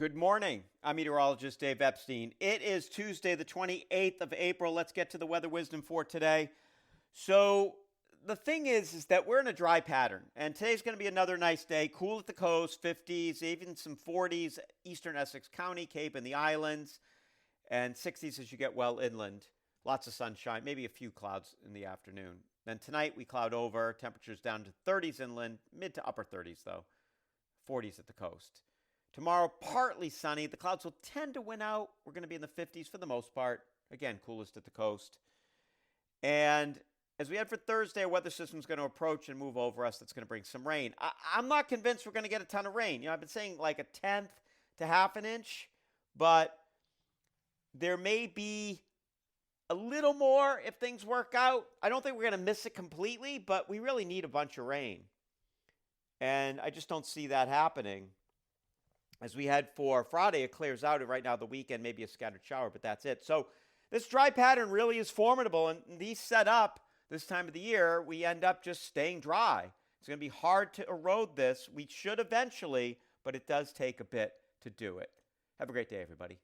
Good morning. I'm meteorologist Dave Epstein. It is Tuesday, the 28th of April. Let's get to the weather wisdom for today. So, the thing is that we're in a dry pattern, and today's going to be another nice day. Cool at the coast, 50s, even some 40s, eastern Essex County, Cape, and the islands, and 60s as you get well inland. Lots of sunshine, maybe a few clouds in the afternoon. Then tonight we cloud over, temperatures down to 30s inland, mid to upper 30s though, 40s at the coast. Tomorrow, partly sunny. The clouds will tend to win out. We're going to be in the 50s for the most part. Again, coolest at the coast. And as we head for Thursday, a weather system is going to approach and move over us. That's going to bring some rain. I'm not convinced we're going to get a ton of rain. I've been saying like a tenth to half an inch, but there may be a little more if things work out. I don't think we're going to miss it completely, but we really need a bunch of rain. And I just don't see that happening. As we head for Friday, it clears out. And right now, the weekend, maybe a scattered shower, but that's it. So this dry pattern really is formidable. And these set up this time of the year, we end up just staying dry. It's going to be hard to erode this. We should eventually, but it does take a bit to do it. Have a great day, everybody.